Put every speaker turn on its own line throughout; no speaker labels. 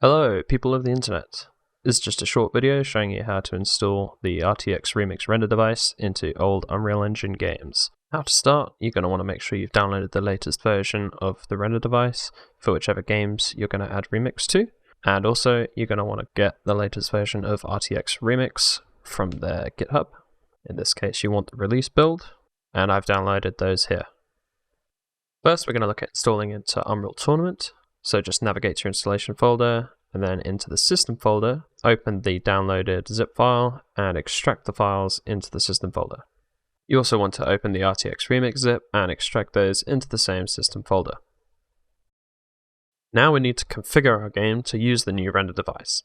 Hello, people of the internet. This is just a short video showing you how to install the RTX Remix render device into old Unreal Engine games. How to start, you're going to want to make sure you've downloaded the latest version of the render device for whichever games you're going to add Remix to. And also, you're going to want to get the latest version of RTX Remix from their GitHub. In this case, you want the release build, and I've downloaded those here. First, we're going to look at installing into Unreal Tournament. So just navigate to your installation folder, and then into the system folder, open the downloaded zip file and extract the files into the system folder. You also want to open the RTX Remix zip and extract those into the same system folder. Now we need to configure our game to use the new render device.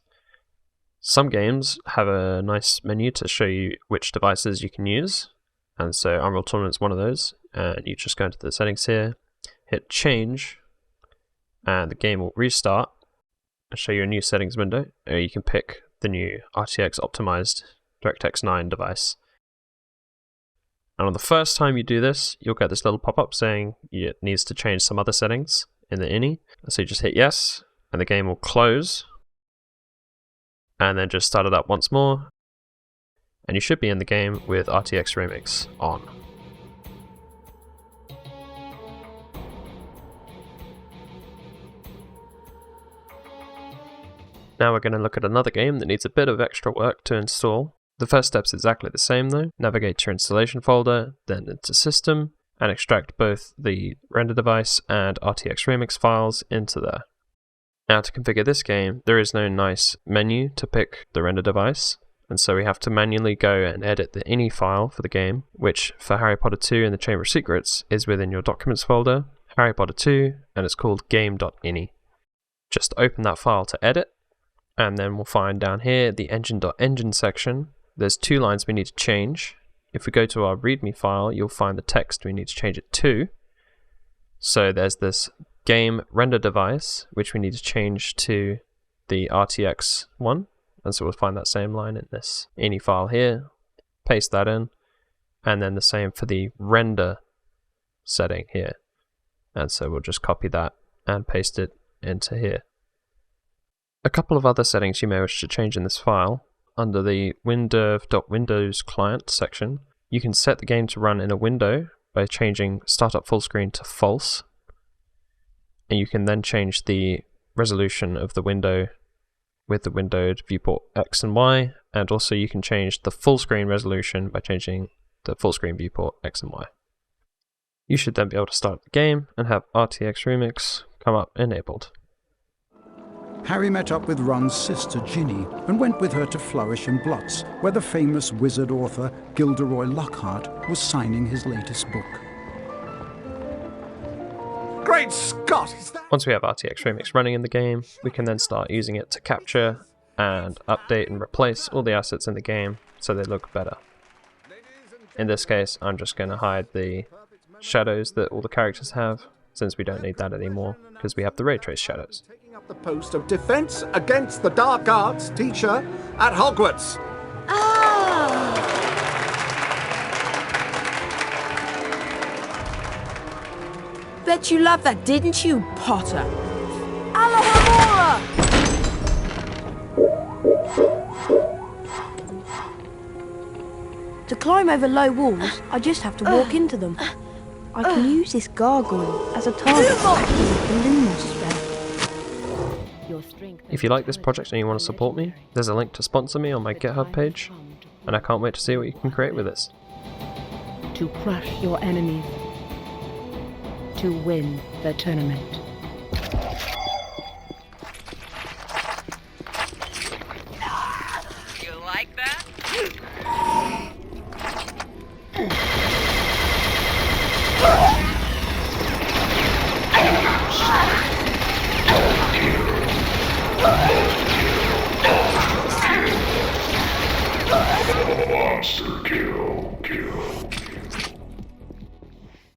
Some games have a nice menu to show you which devices you can use, and so Unreal Tournament is one of those, and you just go into the settings here, hit change, and the game will restart and show you a new settings window, or you can pick the new RTX optimized DirectX 9 device. And on the first time you do this, you'll get this little pop-up saying it needs to change some other settings in the INI. So you just hit yes, and the game will close, and then just start it up once more, and you should be in the game with RTX Remix on. Now we're going to look at another game that needs a bit of extra work to install. The first step's exactly the same though. Navigate to your installation folder, then into System, and extract both the render device and RTX Remix files into there. Now to configure this game, there is no nice menu to pick the render device, and so we have to manually go and edit the INI file for the game, which for Harry Potter 2 and the Chamber of Secrets is within your Documents folder, Harry Potter 2, and it's called game.ini. Just open that file to edit, and then we'll find down here the engine.engine section. There's two lines we need to change. If we go to our README file, you'll find the text we need to change it to. So there's this game render device, which we need to change to the RTX one. And so we'll find that same line in this INI file here, paste that in, and then the same for the render setting here. And so we'll just copy that and paste it into here. A couple of other settings you may wish to change in this file. Under the windev.windows client section, you can set the game to run in a window by changing startup full screen to false. And you can then change the resolution of the window with the windowed viewport X and Y, and also you can change the full screen resolution by changing the full screen viewport X and Y. You should then be able to start the game and have RTX Remix come up enabled.
Harry met up with Ron's sister Ginny and went with her to Flourish and Blotts, where the famous wizard author Gilderoy Lockhart was signing his latest book. Great Scott!
Once we have RTX Remix running in the game, we can then start using it to capture and update and replace all the assets in the game so they look better. In this case, I'm just going to hide the shadows that all the characters have, since we don't need that anymore, because we have the ray trace shadows.
Taking up the post of Defense Against the Dark Arts teacher at Hogwarts.
Ah! Bet you loved that, didn't you, Potter? Alohomora! To climb over low walls, I just have to walk into them. I can use this gargoyle as a target for the Lumos spell.
If you like this project and you want to support me, there's a link to sponsor me on my GitHub page, and I can't wait to see what you can create with this.
To crush your enemies, to win the tournament.
You like that?
Ah!